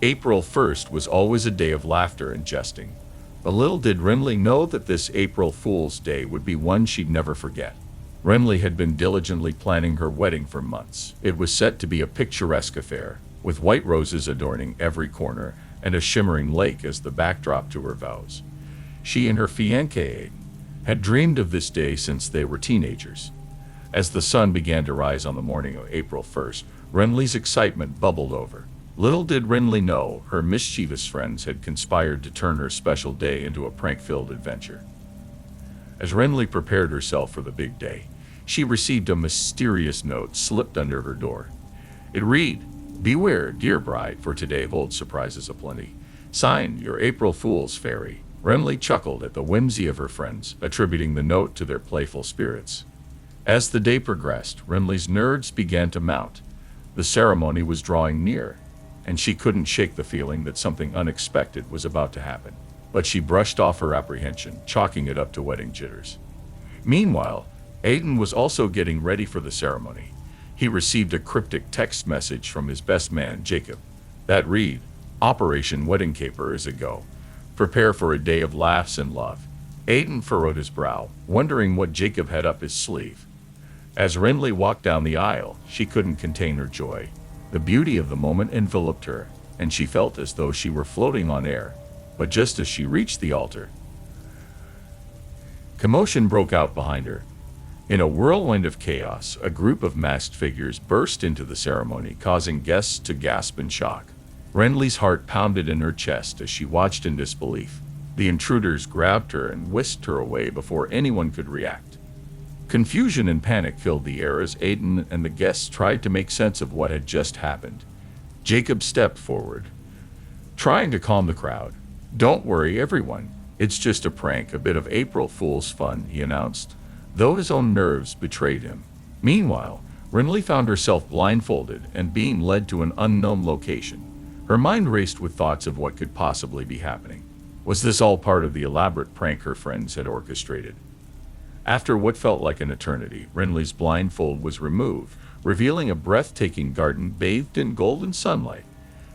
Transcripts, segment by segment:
April 1st was always a day of laughter and jesting, but little did 𝐸𝐤𝐤 know that this April Fool's Day would be one she'd never forget. 𝐸𝐤𝐤 had been diligently planning her wedding for months. It was set to be a picturesque affair, with white roses adorning every corner and a shimmering lake as the backdrop to her vows. She and her fiancé had dreamed of this day since they were teenagers. As the sun began to rise on the morning of April 1st, 𝐸𝐤𝐤's excitement bubbled over. Little did 𝐸𝐤𝐤 know her mischievous friends had conspired to turn her special day into a prank-filled adventure. As 𝐸𝐤𝐤 prepared herself for the big day, she received a mysterious note slipped under her door. It read, "Beware, dear bride, for today holds surprises aplenty. Signed, your April Fool's Fairy." 𝐸𝐤𝐤 chuckled at the whimsy of her friends, attributing the note to their playful spirits. As the day progressed, 𝐸𝐤𝐤's nerves began to mount. The ceremony was drawing near, and she couldn't shake the feeling that something unexpected was about to happen. But she brushed off her apprehension, chalking it up to wedding jitters. Meanwhile, 𝐦𝐤𝐤 was also getting ready for the ceremony. He received a cryptic text message from his best man, 𝐥𝐤𝐤, that read, "Operation Wedding Caper is a go. Prepare for a day of laughs and love." 𝐦𝐤𝐤 furrowed his brow, wondering what 𝐥𝐤𝐤 had up his sleeve. As 𝐸𝐤𝐤 walked down the aisle, she couldn't contain her joy. The beauty of the moment enveloped her, and she felt as though she were floating on air. But just as she reached the altar, commotion broke out behind her. In a whirlwind of chaos, a group of masked figures burst into the ceremony, causing guests to gasp in shock. 𝐸𝐤𝐤's heart pounded in her chest as she watched in disbelief. The intruders grabbed her and whisked her away before anyone could react. Confusion and panic filled the air as 𝐦𝐤𝐤 and the guests tried to make sense of what had just happened. 𝐥𝐤𝐤 stepped forward, trying to calm the crowd. "Don't worry, everyone. It's just a prank, a bit of April Fool's fun," he announced, though his own nerves betrayed him. Meanwhile, 𝐸𝐤𝐤 found herself blindfolded and being led to an unknown location. Her mind raced with thoughts of what could possibly be happening. Was this all part of the elaborate prank her friends had orchestrated? After what felt like an eternity, 𝐸𝐤𝐤's blindfold was removed, revealing a breathtaking garden bathed in golden sunlight.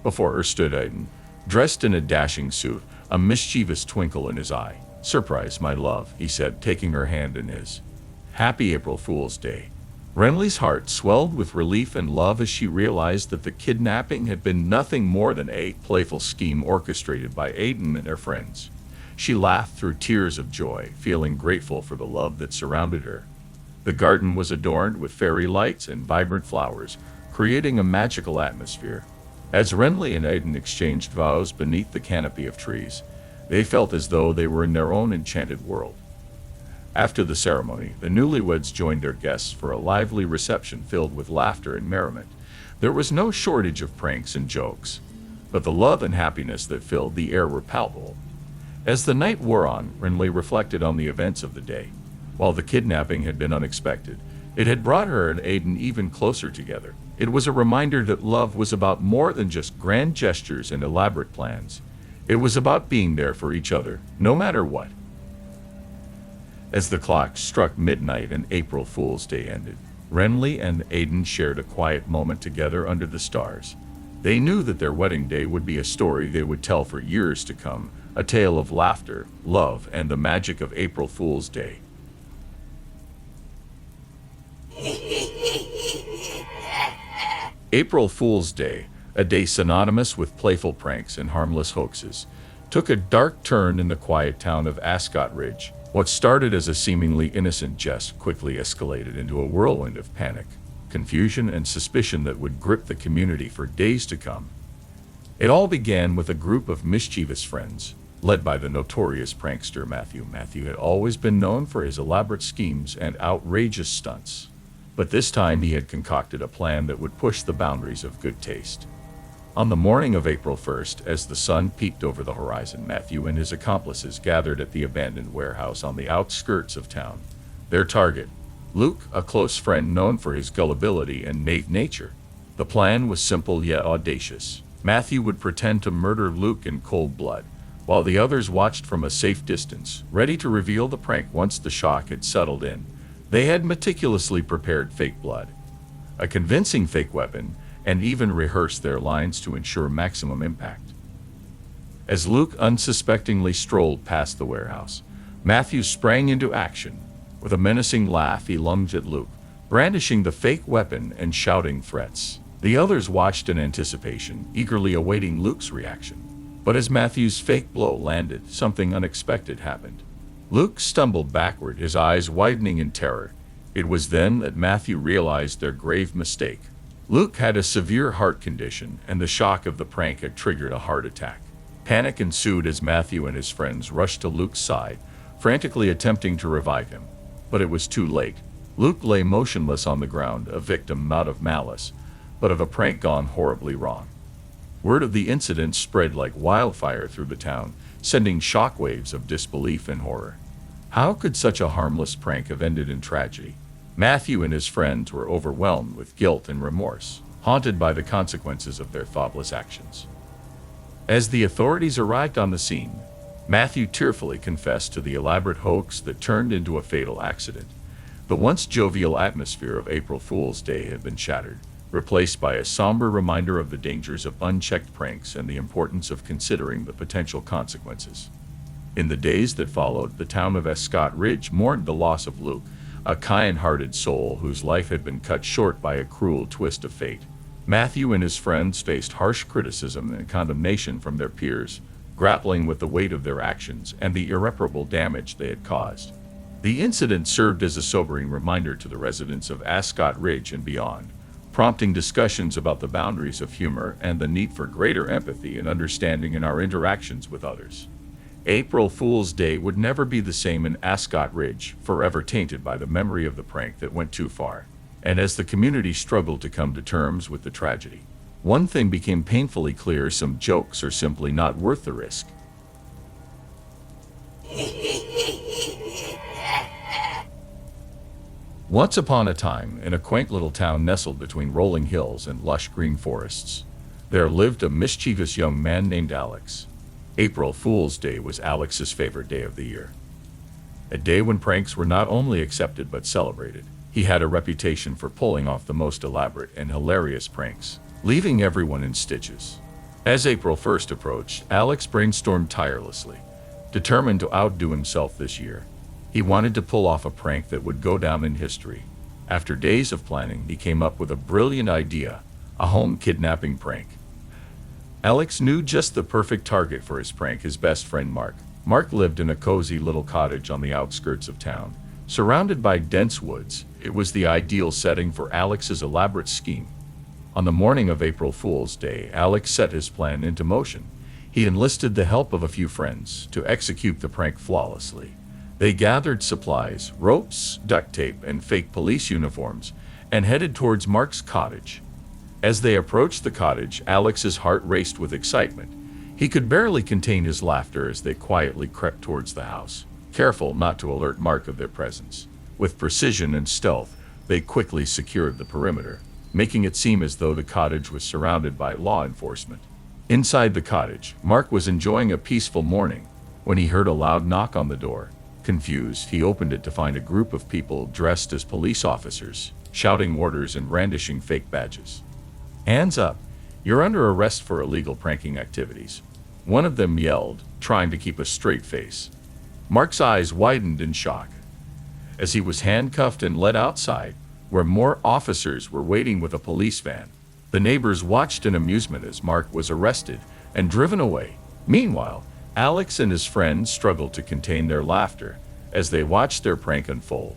Before her stood 𝐦𝐤𝐤, dressed in a dashing suit, a mischievous twinkle in his eye. "Surprise, my love," he said, taking her hand in his. "Happy April Fool's Day." 𝐸𝐤𝐤's heart swelled with relief and love as she realized that the kidnapping had been nothing more than a playful scheme orchestrated by 𝐦𝐤𝐤 and her friends. She laughed through tears of joy, feeling grateful for the love that surrounded her. The garden was adorned with fairy lights and vibrant flowers, creating a magical atmosphere. As 𝐸𝐤𝐤 and 𝐦𝐤𝐤 exchanged vows beneath the canopy of trees, they felt as though they were in their own enchanted world. After the ceremony, the newlyweds joined their guests for a lively reception filled with laughter and merriment. There was no shortage of pranks and jokes, but the love and happiness that filled the air were palpable. As the night wore on, 𝐸𝐤𝐤 reflected on the events of the day. While the kidnapping had been unexpected, it had brought her and 𝐦𝐤𝐤 even closer together. It was a reminder that love was about more than just grand gestures and elaborate plans. It was about being there for each other, no matter what. As the clock struck midnight and April Fool's Day ended, 𝐸𝐤𝐤 and 𝐦𝐤𝐤 shared a quiet moment together under the stars. They knew that their wedding day would be a story they would tell for years to come, a tale of laughter, love, and the magic of April Fool's Day. April Fool's Day, a day synonymous with playful pranks and harmless hoaxes, took a dark turn in the quiet town of 𝐥𝐤𝐤𝐿. What started as a seemingly innocent jest quickly escalated into a whirlwind of panic, confusion, and suspicion that would grip the community for days to come. It all began with a group of mischievous friends, led by the notorious prankster 𝐻𝐻𝐿. 𝐻𝐻𝐿 had always been known for his elaborate schemes and outrageous stunts, but this time he had concocted a plan that would push the boundaries of good taste. On the morning of April 1st, as the sun peeked over the horizon, 𝐻𝐻𝐿 and his accomplices gathered at the abandoned warehouse on the outskirts of town. Their target, Luke, a close friend known for his gullibility and naive nature. The plan was simple yet audacious. 𝐻𝐻𝐿 would pretend to murder Luke in cold blood, while the others watched from a safe distance, ready to reveal the prank once the shock had settled in. They had meticulously prepared fake blood. a convincing fake weapon, and even rehearsed their lines to ensure maximum impact. As Luke unsuspectingly strolled past the warehouse, Matthew sprang into action. With a menacing laugh, he lunged at Luke, brandishing the fake weapon and shouting threats. The others watched in anticipation, eagerly awaiting Luke's reaction. But as Matthew's fake blow landed, something unexpected happened. Luke stumbled backward, his eyes widening in terror. It was then that Matthew realized their grave mistake. Luke had a severe heart condition, and the shock of the prank had triggered a heart attack. Panic ensued as Matthew and his friends rushed to Luke's side, frantically attempting to revive him. But it was too late. Luke lay motionless on the ground, a victim not of malice, but of a prank gone horribly wrong. Word of the incident spread like wildfire through the town, sending shockwaves of disbelief and horror. How could such a harmless prank have ended in tragedy? Matthew and his friends were overwhelmed with guilt and remorse, haunted by the consequences of their thoughtless actions. As the authorities arrived on the scene, Matthew tearfully confessed to the elaborate hoax that turned into a fatal accident. The once jovial atmosphere of April Fool's Day had been shattered, replaced by a somber reminder of the dangers of unchecked pranks and the importance of considering the potential consequences. In the days that followed, the town of 𝐥𝐢𝐤𝐞 mourned the loss of Luke, a kind-hearted soul whose life had been cut short by a cruel twist of fate. Matthew and his friends faced harsh criticism and condemnation from their peers, grappling with the weight of their actions and the irreparable damage they had caused. The incident served as a sobering reminder to the residents of 𝐥𝐢𝐤𝐞 and beyond, prompting discussions about the boundaries of humor and the need for greater empathy and understanding in our interactions with others. April Fool's Day would never be the same in 𝐥𝐢𝐤𝐞, forever tainted by the memory of the prank that went too far. And as the community struggled to come to terms with the tragedy, one thing became painfully clear: some jokes are simply not worth the risk. Once upon a time, in a quaint little town nestled between rolling hills and lush green forests, there lived a mischievous young man named Alex. April Fool's Day was Alex's favorite day of the year. A day when pranks were not only accepted but celebrated. He had a reputation for pulling off the most elaborate and hilarious pranks, leaving everyone in stitches. As April 1st approached, Alex brainstormed tirelessly, determined to outdo himself this year. He wanted to pull off a prank that would go down in history. After days of planning, he came up with a brilliant idea: a home kidnapping prank. Alex knew just the perfect target for his prank: his best friend Mark. Mark lived in a cozy little cottage on the outskirts of town, surrounded by dense woods. It was the ideal setting for Alex's elaborate scheme. On the morning of April Fool's Day, Alex set his plan into motion. He enlisted the help of a few friends to execute the prank flawlessly. They gathered supplies, ropes, duct tape, and fake police uniforms, and headed towards Mark's cottage. As they approached the cottage, Alex's heart raced with excitement. He could barely contain his laughter as they quietly crept towards the house, careful not to alert Mark of their presence. With precision and stealth, they quickly secured the perimeter, making it seem as though the cottage was surrounded by law enforcement. Inside the cottage, Mark was enjoying a peaceful morning when he heard a loud knock on the door. Confused, he opened it to find a group of people dressed as police officers, shouting orders and brandishing fake badges. "Hands up! You're under arrest for illegal pranking activities," one of them yelled, trying to keep a straight face. Mark's eyes widened in shock. As he was handcuffed and led outside, where more officers were waiting with a police van, the neighbors watched in amusement as Mark was arrested and driven away. Meanwhile, Alex and his friends struggled to contain their laughter as they watched their prank unfold.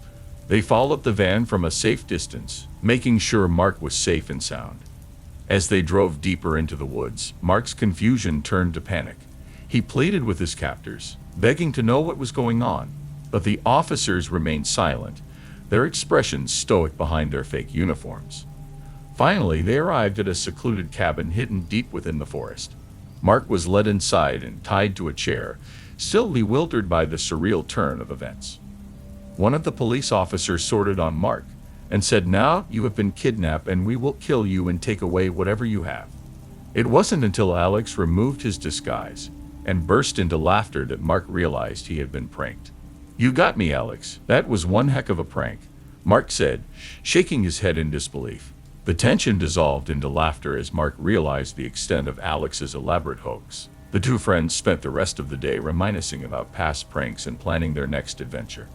They followed the van from a safe distance, making sure Mark was safe and sound. As they drove deeper into the woods, Mark's confusion turned to panic. He pleaded with his captors, begging to know what was going on, but the officers remained silent, their expressions stoic behind their fake uniforms. Finally, they arrived at a secluded cabin hidden deep within the forest. Mark was led inside and tied to a chair, still bewildered by the surreal turn of events. One of the police officers sorted on Mark and said, "Now you have been kidnapped and we will kill you and take away whatever you have." It wasn't until Alex removed his disguise and burst into laughter that Mark realized he had been pranked. "You got me, Alex. That was one heck of a prank," Mark said, shaking his head in disbelief. The tension dissolved into laughter as Mark realized the extent of Alex's elaborate hoax. The two friends spent the rest of the day reminiscing about past pranks and planning their next adventure.